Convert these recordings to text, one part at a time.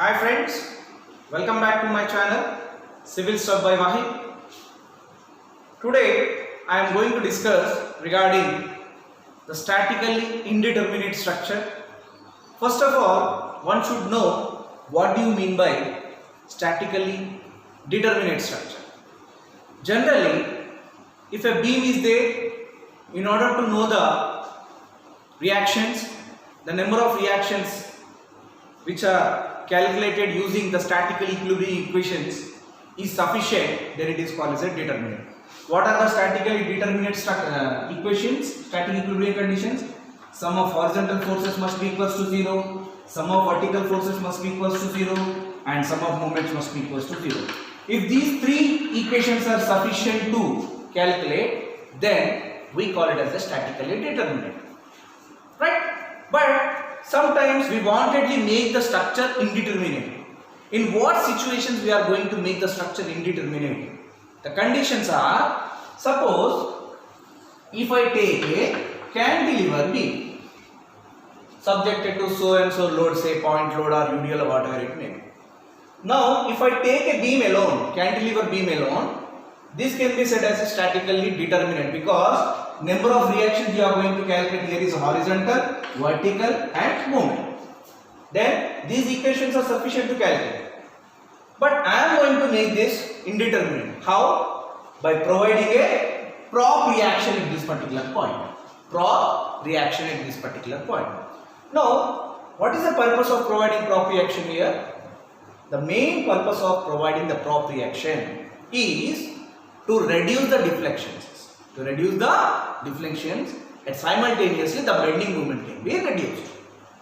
Hi friends, welcome back to my channel Civil Stuff by Wahid. Today I am going to discuss regarding the statically indeterminate structure. First of all, one should know what do you mean by statically determinate structure. Generally, if a beam is there, in order to know the reactions, the number of reactions which are calculated using the statical equilibrium equations is sufficient, then it is called as a determinant. What are the statically determinate equations, static equilibrium conditions? Sum of horizontal forces must be equals to 0, sum of vertical forces must be equals to 0, and sum of moments must be equals to 0. If these three equations are sufficient to calculate, then we call it as a statically determinate. Right? But sometimes we wantedly make the structure indeterminate. In what situations we are going to make the structure indeterminate? The conditions are, suppose if I take a cantilever beam subjected to so and so load, say point load or UDL or whatever it may be. Now if I take a beam alone, cantilever beam alone, this can be said as a statically determinate because number of reactions you are going to calculate here is horizontal, vertical and moment. Then these equations are sufficient to calculate. But I am going to make this indeterminate. How? By providing a prop reaction at this particular point. Prop reaction at this particular point. Now, what is the purpose of providing prop reaction here? The main purpose of providing the prop reaction is to reduce the deflections. To reduce the deflections and simultaneously the bending moment can be reduced.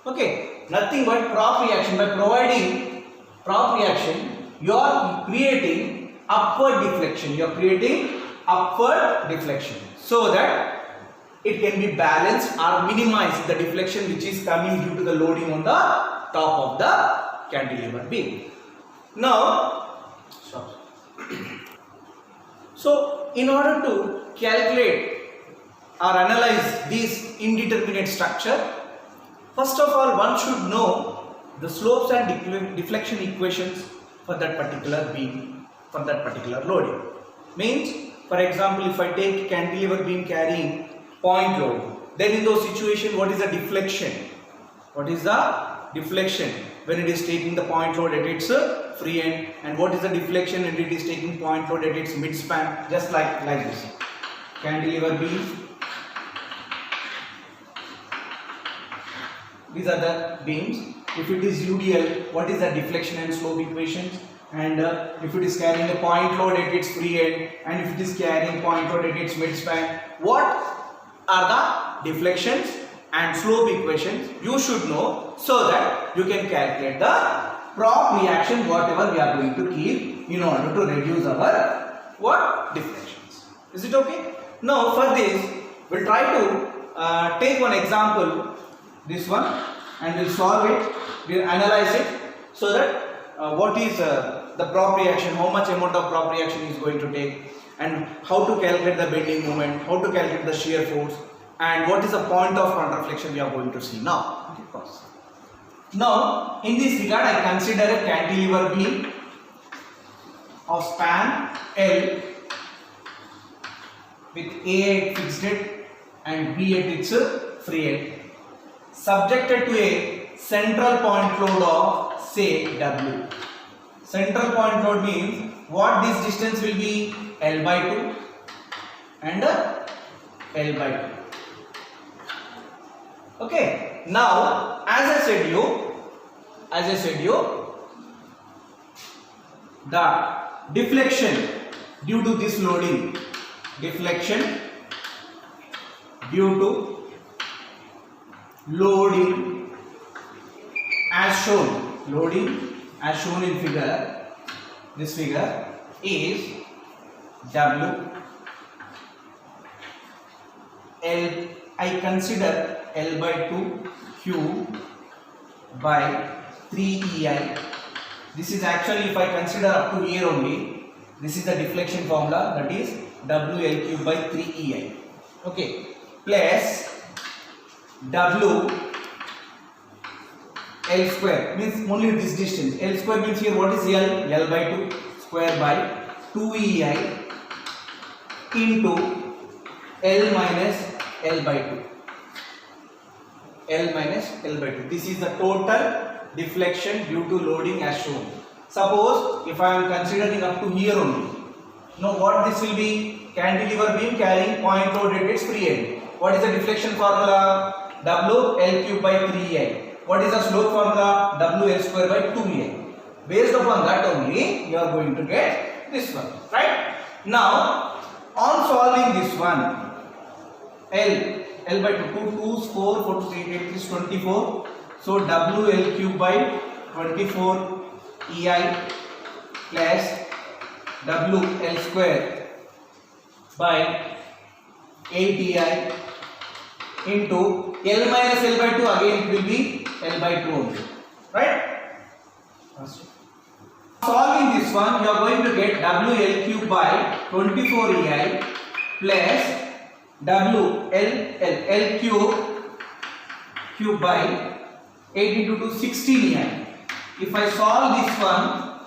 Okay, nothing but prop reaction. By providing prop reaction, you are creating upward deflection. You are creating upward deflection so that it can be balanced or minimize the deflection which is coming due to the loading on the top of the cantilever beam. Now, so in order to calculate or analyze this indeterminate structure, first of all one should know the slopes and deflection equations for that particular beam, for that particular loading. Means, for example, if I take cantilever beam carrying point load, then in those situations what is the deflection? What is the deflection when it is taking the point load at its free end, and what is the deflection when it is taking point load at its mid span? Just like this. Cantilever beam. These are the beams. If it is UDL, what is the deflection and slope equations? And if it is carrying a point load at its free end, and if it is carrying point load at its mid span, what are the deflections and slope equations? You should know so that you can calculate the prop reaction whatever we are going to keep in order to reduce our what deflections. Is it okay? Now for this we'll try to take one example, this one, and we'll solve it, we'll analyze it so that what is the prop reaction, how much amount of prop reaction is going to take, and how to calculate the bending moment, how to calculate the shear force, and what is the point of contraflexion we are going to see now. Okay, pause. Now in this regard I consider a cantilever beam of span L with A at fixed end and B at its free end, subjected to a central point load of say W. Central point load means what this distance will be? L by 2 and L by 2. Okay. Now, as I said you, the deflection due to this loading, deflection due to loading as shown, in figure, this figure is W. L, I consider L by 2 Q by 3 EI. This is actually, if I consider up to here only, this is the deflection formula, that is WL cube by 3 EI. Okay, plus W L square means only this distance. L square means here what is L? L by 2 square by 2EI into L minus L by 2. L minus L by 2. This is the total deflection due to loading as shown. Suppose if I am considering up to here only. Now what this will be? Cantilever beam carrying point load at its free end. What is the deflection formula? W L cube by 3EI. What is the slope formula? W L square by 2EI. Based upon that only you are going to get this one, right? Now on solving this one, L by 2, 2 4, 4 to 8 is 24. So W L cube by 24 EI plus W L square by 8 EI into L minus L by 2, again it will be L by 2 only, right? Solving this one, you are going to get W L cube by 24 EI plus W L cube by 8 into 2, 16 EI. If I solve this one,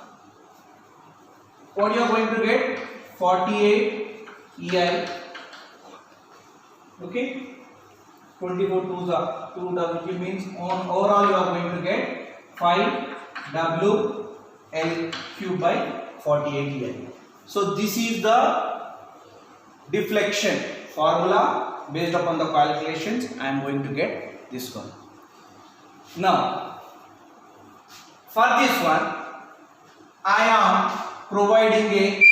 what you are going to get? 48 EI. Okay, 24 2s are 2 W means on overall you are going to get 5 W L cube by 48 EI. So this is the deflection formula. Based upon the calculations, I am going to get this one. Now for this one, I am providing a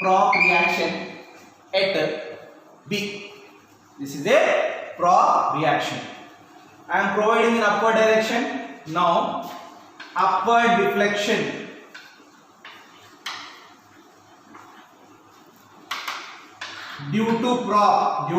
prop reaction at B. This is a prop reaction. I am providing in upward direction. Now upward deflection due to prop.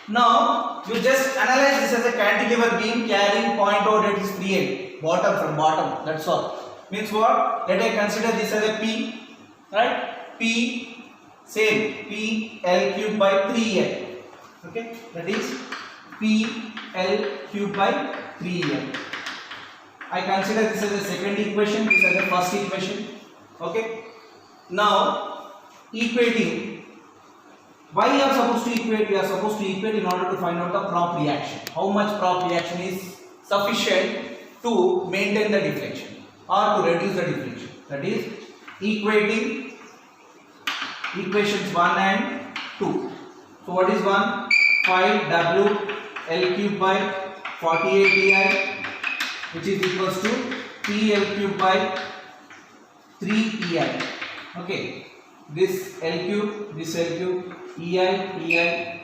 Now you just analyze this as a cantilever beam carrying point out at its free end, bottom from bottom. That's all. Means what? Let I consider this as a P, right? P same P L cube by 3L. Okay, that is P L cube by 3L. I consider this as a second equation, this as a first equation. Okay. Now equating. Why you are supposed to equate? We are supposed to equate in order to find out the prop reaction. How much prop reaction is sufficient to maintain the deflection or to reduce the deflection. That is equating equations 1 and 2. So what is 1? 5 W L cube by 48 EI, which is equals to P L cube by 3 EI. Okay. This L cube, EI.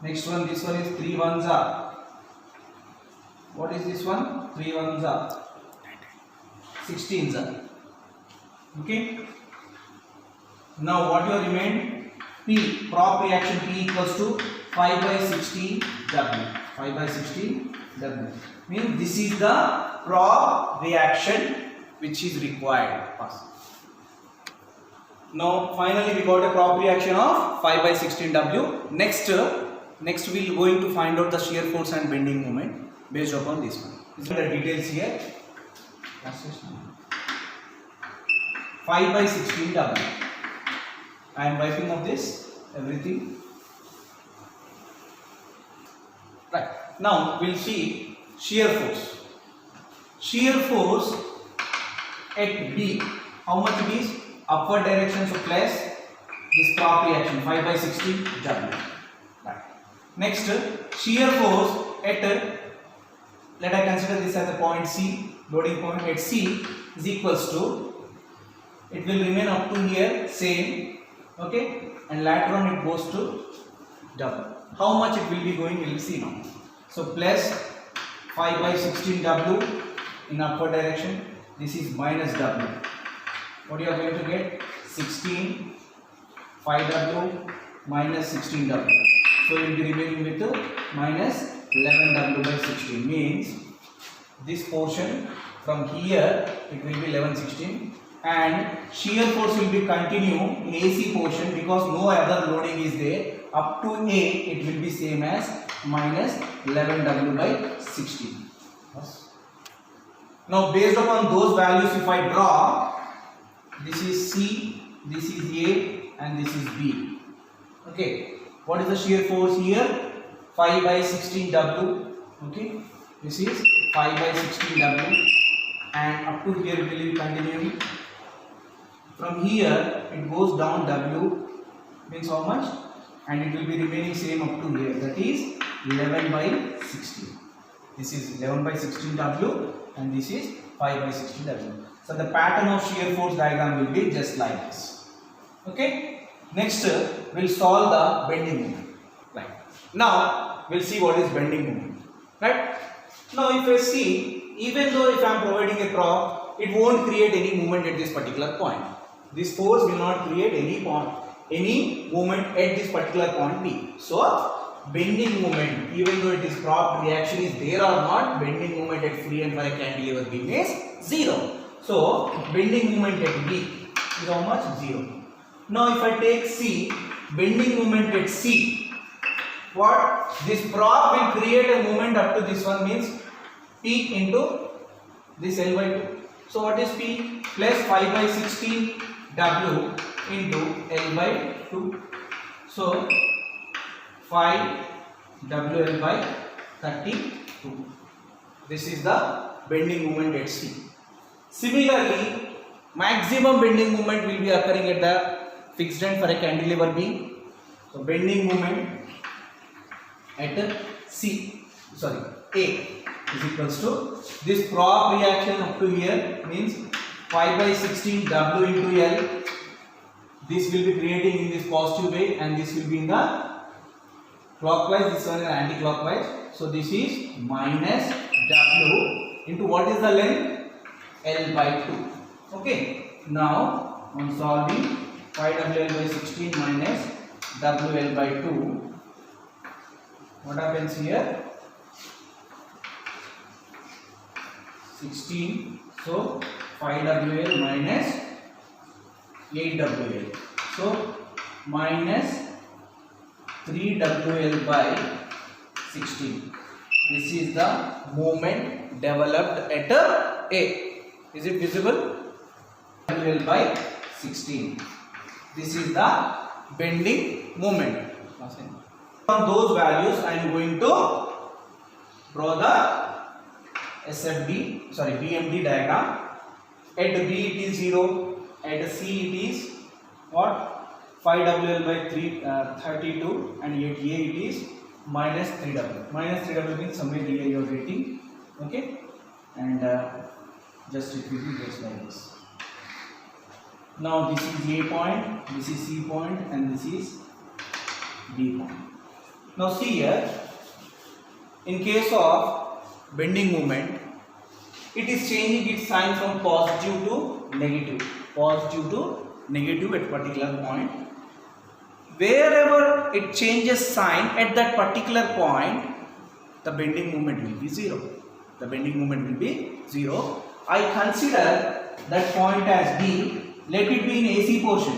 Next one, this one is 3 ones are. What is this one? 3 ones are 16s are. Okay. Now what you remain? P, prop reaction P equals to 5 by 16 W. 5 by 16 W. Means this is the prop reaction which is required. Now finally we got a prop reaction of 5 by 16 W. Next we are going to find out the shear force and bending moment based upon this one. These are the details here. 5 by 16 W. I am wiping off this everything. Right. Now we'll see shear force. Shear force at B. How much it is? Upward direction, so plus this prop reaction 5 by 16 W. Right. Next, shear force at, let I consider this as a point C, loading point at C is equals to, it will remain up to here same, okay, and later on it goes to W. How much it will be going, we will see now. So plus 5 by 16 W in upward direction, this is minus W. What you are going to get? 16 5W minus 16W. So you will be remaining with minus 11W by 16. Means this portion from here it will be 11 16, and shear force will be continue in AC portion because no other loading is there. Up to A it will be same as minus 11W by 16. Now based upon those values, if I draw, this is C, this is A and this is B. Okay, what is the shear force here? 5 by 16W. Okay, this is 5 by 16W, and up to here it will be continuing. From here it goes down, W means how much, and it will be remaining same up to here, that is 11 by 16. This is 11 by 16 W and this is 5 by 16 W. So the pattern of shear force diagram will be just like this. Okay. Next we'll solve the bending moment. Right. Now we'll see what is bending moment. Right. Now if I see, even though if I am providing a prop, it won't create any movement at this particular point. This force will not create any movement at this particular point B. So bending moment, even though it is prop, reaction is there or not, bending moment at free end for a cantilever beam is 0. So bending moment at B is how much? 0. Now if I take C, bending moment at C, what? This prop will create a moment up to this one, means P into this L by 2. So what is P? Plus 5 by 16 W into L by 2. So 5 WL by 32. This is the bending moment at C. Similarly, maximum bending moment will be occurring at the fixed end for a cantilever beam. So bending moment at A is equals to this prop reaction up to here, means 5 by 16 W into L. This will be creating in this positive way and this will be in the clockwise, this one is anti-clockwise. So this is minus W into what is the length? L by 2. Okay. Now on solving, 5WL by 16 minus WL by 2, what happens here? 16. So 5WL minus 8WL. So minus 3WL by 16. This is the moment developed at A. Is it visible? WL by 16. This is the bending moment. From those values, I am going to draw the BMD diagram. At B it is 0. At C it is what? 5WL by 32, and at A it is minus 3W. Minus 3W means somewhere here you are getting. Okay, and just it will be just like this. Now this is A point, this is C point, and this is B point. Now see here, in case of bending moment, it is changing its sign from positive to negative. Positive to negative at particular point. Wherever it changes sign at that particular point, the bending moment will be 0. The bending moment will be 0. I consider that point as B. Let it be in AC portion.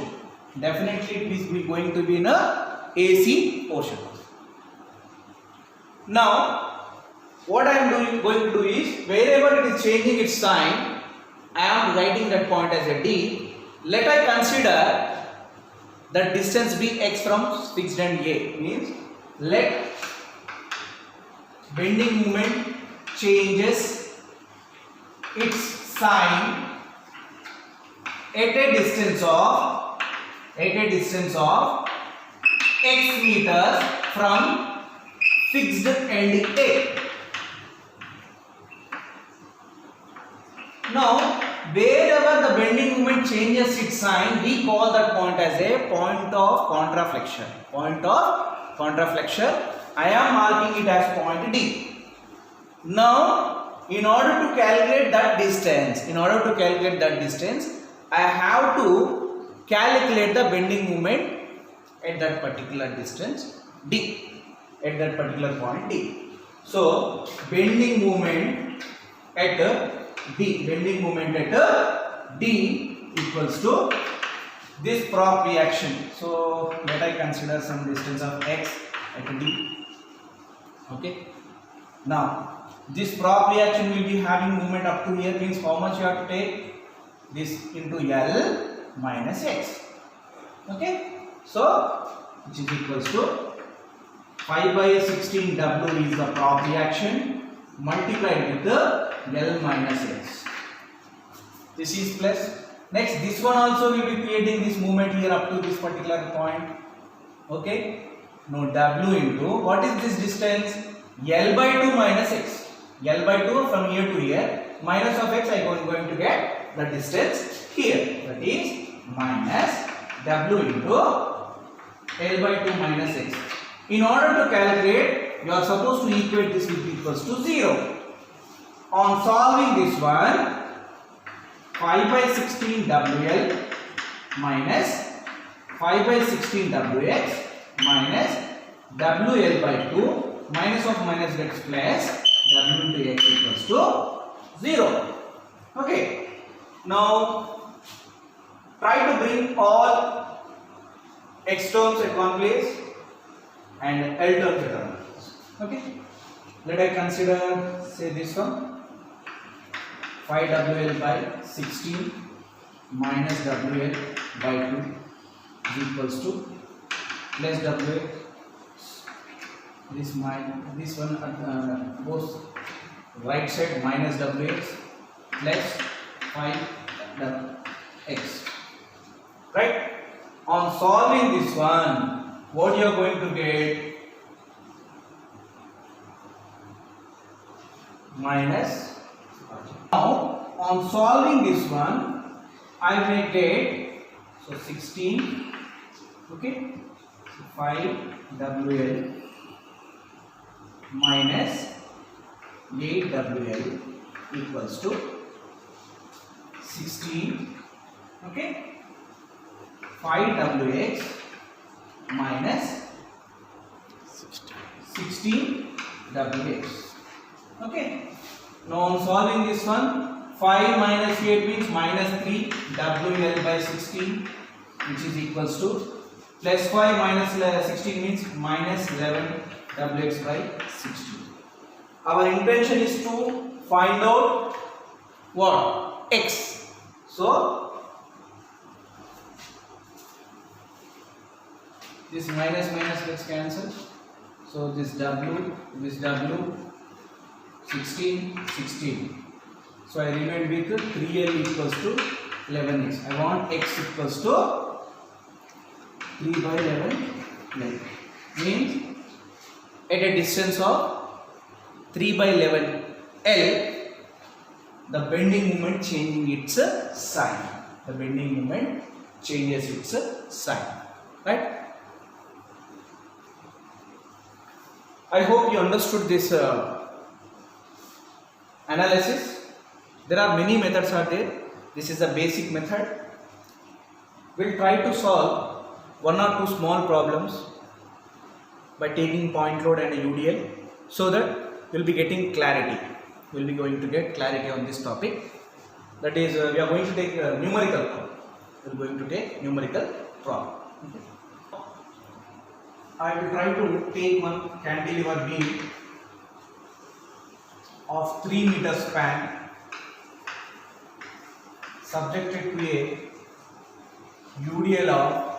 Definitely it is going to be in a AC portion. Now, what I am going to do is, wherever it is changing its sign, I am writing that point as a D. Let I consider that distance be x from fixed end A, means let bending moment changes its sign at a distance of x meters from fixed end A. Now, wherever the bending moment changes its sign, we call that point as a point of contraflexion. Point of contraflexion. I am marking it as point D. Now, in order to calculate that distance, I have to calculate the bending moment at that particular distance D, at that particular point D. So, bending moment at D, bending moment at D equals to this prop reaction. So let I consider some distance of x at D. Okay. Now this prop reaction will be having movement up to here, means how much you have to take this into L minus X. Okay. So which is equals to 5 by 16 W is the prop reaction multiplied with the L minus X. This is plus. Next, this one also will be creating this movement here up to this particular point. Okay. Now W into what is this distance? L by 2 minus X. L by 2 from here to here. Minus of X I am going to get the distance here. That is minus W into L by 2 minus X. In order to calculate, you are supposed to equate this with equals to 0. On solving this one, 5 by 16 WL minus 5 by 16 WX minus WL by 2 minus of minus gets plus W into X equals to 0. Okay. Now try to bring all X terms at one place and L terms at another place. Okay. Let I consider, say, this one. 5 WL by 16 minus WL by 2 is equals to plus WL. This one both right side minus WX plus 5WX. Right? On solving this one, what you are going to get? Minus. Now, on solving this one, I may get, so 16, okay, 5 WL minus 8 WL equals to 16, okay, 5 WX minus 16 WX. Okay. Now on solving this one, 5 minus 8 means minus 3 WL by 16, which is equals to plus 5 minus 16 means minus 11 WX by 16. Our intention is to find out what? X. So this minus gets cancelled. So this W, 16. So I remain with 3L equals to 11x. I want x equals to 3 by 11. Means at a distance of 3 by 11 L, the bending moment changing its sign. The bending moment changes its sign. Right? I hope you understood this analysis. There are many methods are there. This is a basic method. We'll try to solve one or two small problems by taking point load and a UDL, so that we'll be getting clarity. We'll be going to get clarity on this topic. That is, we are going to take a numerical problem. We're going to take numerical problem. Okay. I will try to take one cantilever beam of 3 meter span subjected to a UDL of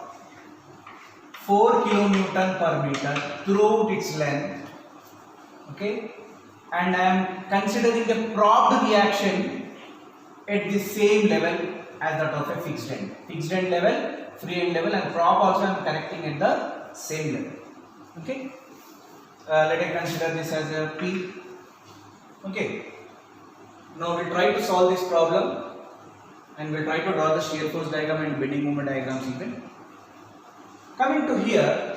4 kilonewton per meter throughout its length. Okay, and I am considering a propped reaction at the same level as that of a fixed end. Fixed end level, free end level, and prop also I am connecting at the same level. Okay, let us consider this as a P. Okay, now we'll try to solve this problem and we'll try to draw the shear force diagram and bending moment diagrams even. Coming to here,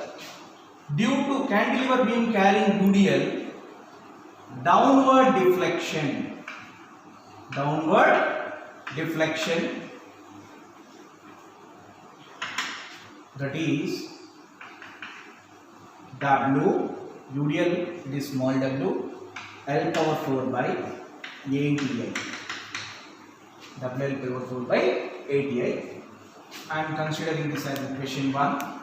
due to cantilever beam carrying UDL, downward deflection, that is W, UDL, it is small w, L power 4 by 8EI. WL power 4 by 8EI. I am considering this as equation 1.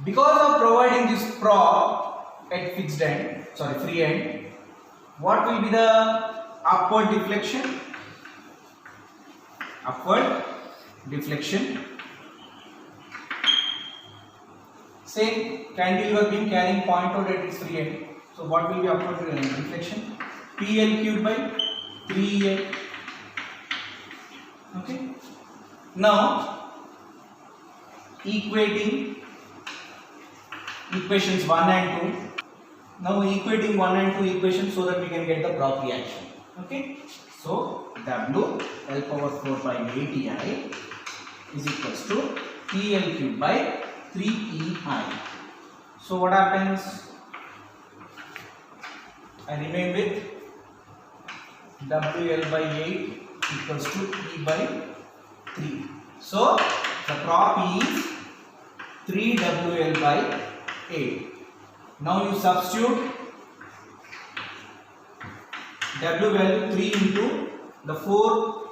Because of providing this prop, at fixed end, sorry, free end, what will be the upward deflection? Upward deflection. Same cantilever beam carrying point out at its free end. So what will be upward deflection? PL cubed by 3L. Okay. Now equating equations 1 and 2. Now equating 1 and 2 equations so that we can get the prop reaction. Okay. So W L power 4 by 8EI is equals to PL cubed by 3EI. So what happens? I remain with WL by 8 equals to E by 3. So the prop is 3WL by 8. Now you substitute W value 3 into the 4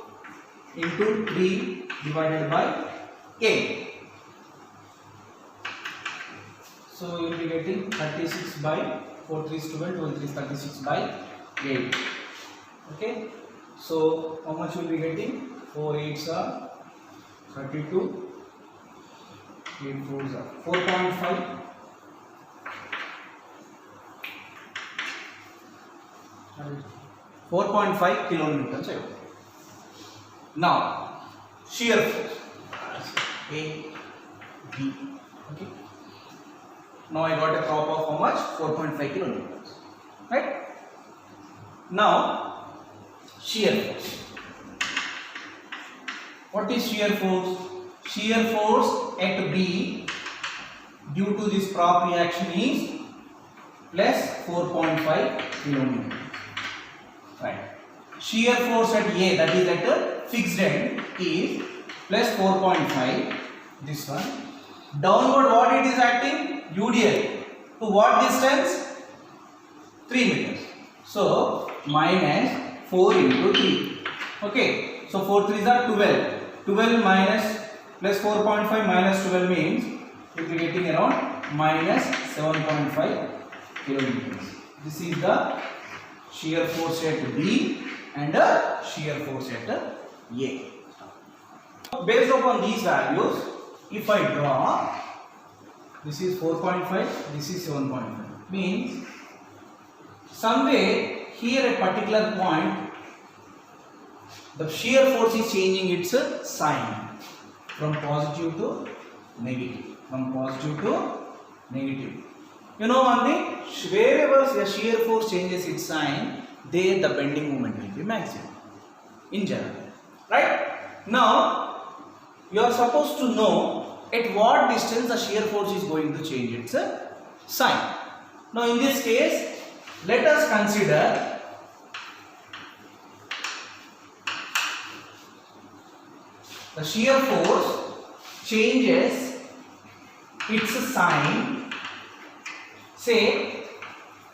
into 3 divided by 8. So you will be getting 36 by 4 3 is 12, 12 3 is 36 by 8. Okay. So how much you will be getting? 4 8s are 32, 8 4s are 4.5. 4.5 kilonewtons. Now shear force A, B. Okay. Now I got a prop of how much? 4.5 kilonewtons. Right? Now shear force. What is shear force? Shear force at B due to this prop reaction is plus 4.5 kilonewtons. Right. Shear force at A, that is at a fixed end, is plus 4.5. This one. Downward, what it is acting? UDL. To what distance? 3 meters. So minus 4 into 3. Okay. So 4 3s are 12. 12 minus plus 4.5 minus 12 means you will be getting around minus 7.5 kilonewtons. This is the shear force at B and a shear force at A. Based upon these values, if I draw, this is 4.5, this is 7.5, means somewhere here at particular point the shear force is changing its sign from positive to negative. From positive to negative. You know one thing, wherever the shear force changes its sign, there the bending moment will be maximum in general. Right? Now, you are supposed to know at what distance the shear force is going to change its sign. Now, in this case, let us consider the shear force changes its sign, say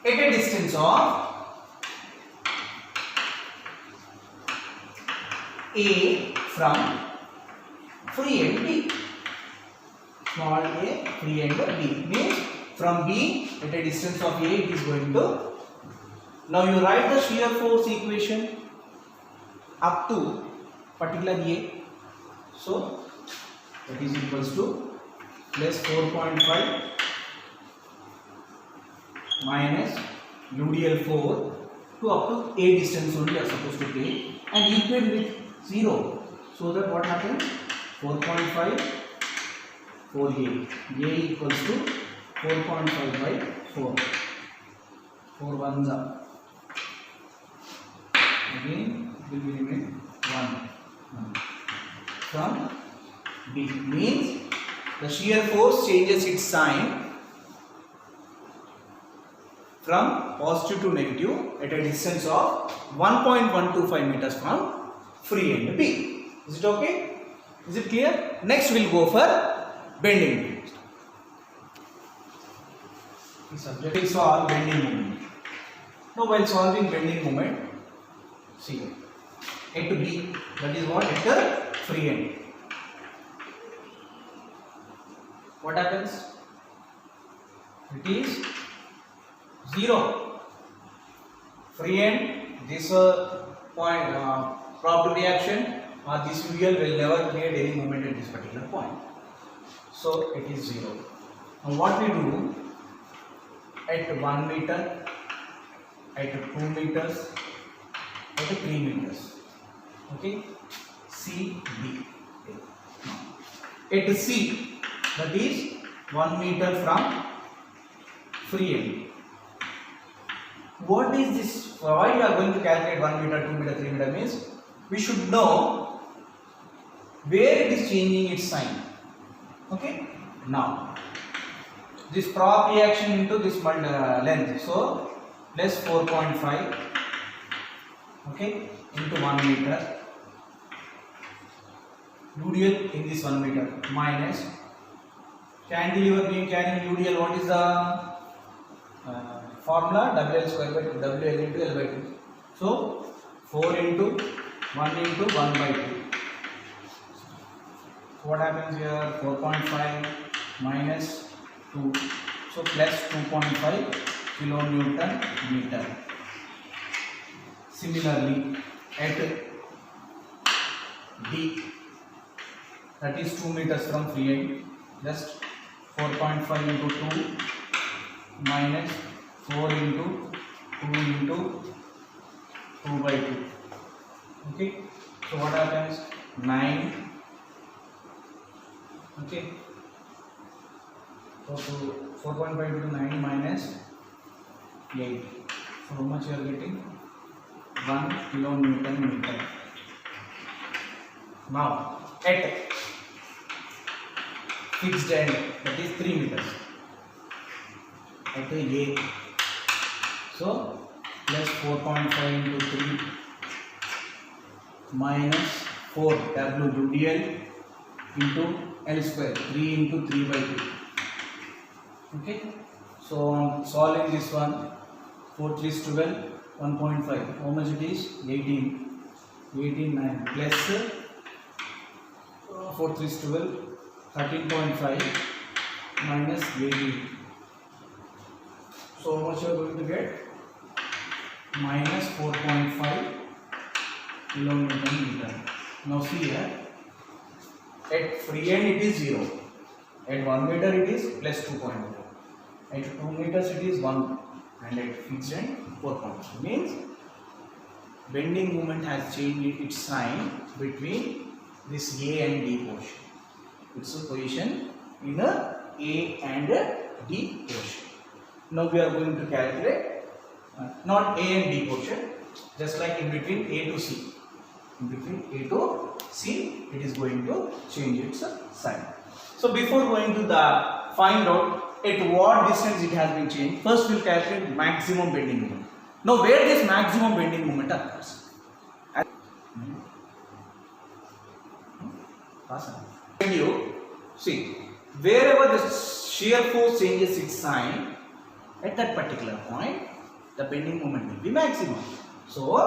at a distance of A from free end B. Small a, free end B. Means from B at a distance of A it is going to. Now you write the shear force equation up to particular A. So that is equals to plus 4.5 minus UDL 4 to up to A distance only are supposed to take and equate with 0. So that what happens? 4.5 4A. A equals to 4.5 by 4. 4 ones are. Again it will be remain 1. From B means the shear force changes its sign from positive to negative at a distance of 1.125 meters from free end B. Is it okay? Is it clear? Next we will go for bending. The subject is solve bending moment. Now while solving bending moment, see A to B, that is what? At the free end. What happens? It is 0. Free end, this point propped reaction or this UL will never create any moment at this particular point. So it is 0. Now what we do at 1 meter, at 2 meters, at 3 meters. Okay, C, D. At C, that is 1 meter from free end. What is this? Why we are going to calculate 1 meter, 2 meter, 3 meter means we should know where it is changing its sign. Okay. Now this prop reaction into this length. So plus 4.5. Okay, into 1 meter. UDL in this 1 meter minus cantilever being carrying UDL. What is the formula? WL square by 2, WL into L by 2. So 4 into 1 into 1 by 2. So what happens here? 4.5 minus 2. So plus 2.5 kilonewton meter. Similarly, at D, that is 2 meters from free end, just 4.5 into 2 minus 4 into 2 into 2 by 2. Okay, so what happens? 9. Okay, so 4.5 into 9 minus 8. So how much you are getting? 1 kilonewton meter. Now at fixed end, that is 3 meters. At A, so plus 4.5 into 3 minus 4 WUDL into L square, 3 into 3 by 2. Okay, so on solving this one, 4 3 is 12, 1.5. How much it is? 18. 9 plus 4 3 is 12, 13.5 minus 18. So how much you are going to get? Minus 4.5 kilonewton meter. Now see here, at free end it is 0, at 1 meter it is plus 2.0, at 2 meters it is 1, and at fixed end 4.2. Means bending moment has changed its sign between this A and D portion. Its position in a A and D portion. Now we are going to calculate not A and D portion, just like in between A to C. In between A to C, it is going to change its sign. So before going to the find out at what distance it has been changed, first we will calculate maximum bending moment. Now where this maximum bending moment occurs? You see, wherever the shear force changes its sign, at that particular point, the bending moment will be maximum. So,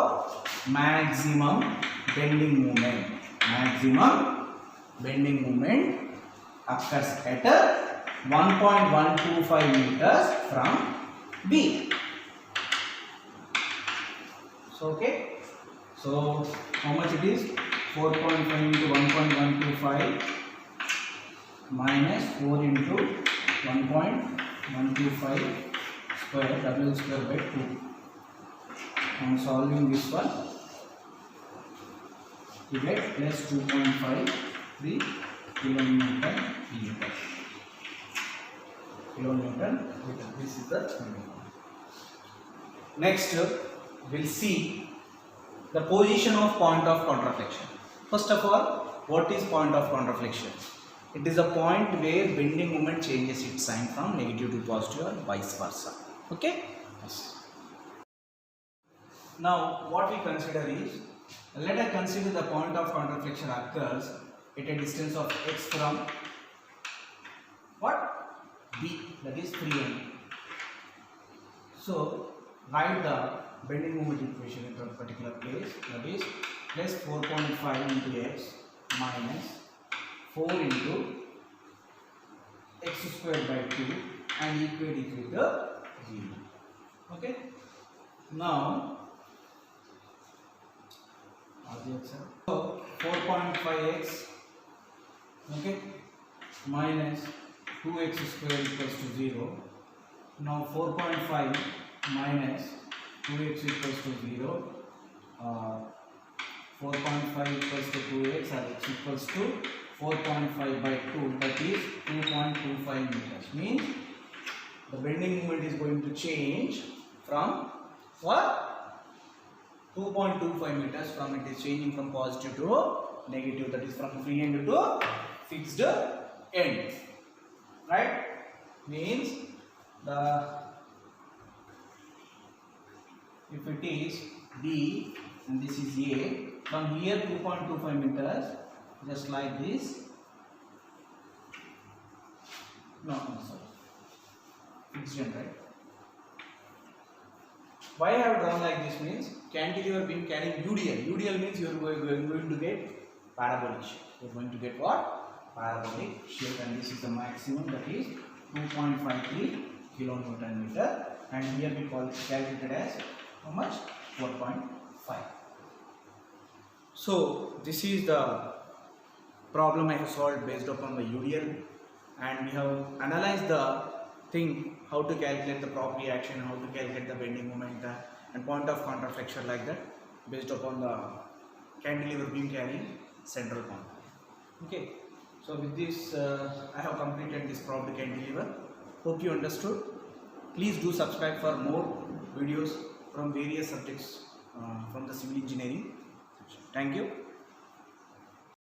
maximum bending moment occurs at 1.125 meters from B. So, okay. So, how much it is? 4.5 into 1.125 minus 4 into 1.125 square, W square by 2. I am solving this one. You get plus 2.53 kilonewton meter. This is the minimum. Next, we'll see the position of point of contraflexion. First of all, what is point of contraflexion? It is a point where bending moment changes its sign from negative to positive or vice versa. Okay? Yes. Now, what we consider is, let us consider the point of contraflexion occurs at a distance of x from what? B, that is free end. So, write the bending moment equation in a particular place, that is plus 4.5 into x minus 4 into x square by 2 and equate it with the 0. Okay. Now, so 4.5x, okay, minus 2x square equals to 0. Now 4.5 minus 2x equals to 0. 4.5 equals to 2x, or x equals to 4.5 by 2, that is 2.25 meters. Means the bending moment is going to change from what? 2.25 meters. From it is changing from positive to negative, that is from free end to fixed end, right? Means if it is B and this is A, from here 2.25 meters, just like this. No, sorry, fixed end, right? Why I have drawn like this means cantilever beam carrying UDL. UDL means you are going to get parabolic shape. You are going to get what? Parabolic shape, and this is the maximum, that is 2.53 kilonewton meter, and here we calculated as how much? 4.5. So this is the problem I have solved based upon the UDL, and we have analyzed the thing how to calculate the prop reaction, how to calculate the bending moment and point of contact flexure, like that, based upon the cantilever beam carrying central point. Okay, so with this I have completed this prop cantilever. Hope you understood. Please do subscribe for more videos from various subjects from the civil engineering. Thank you.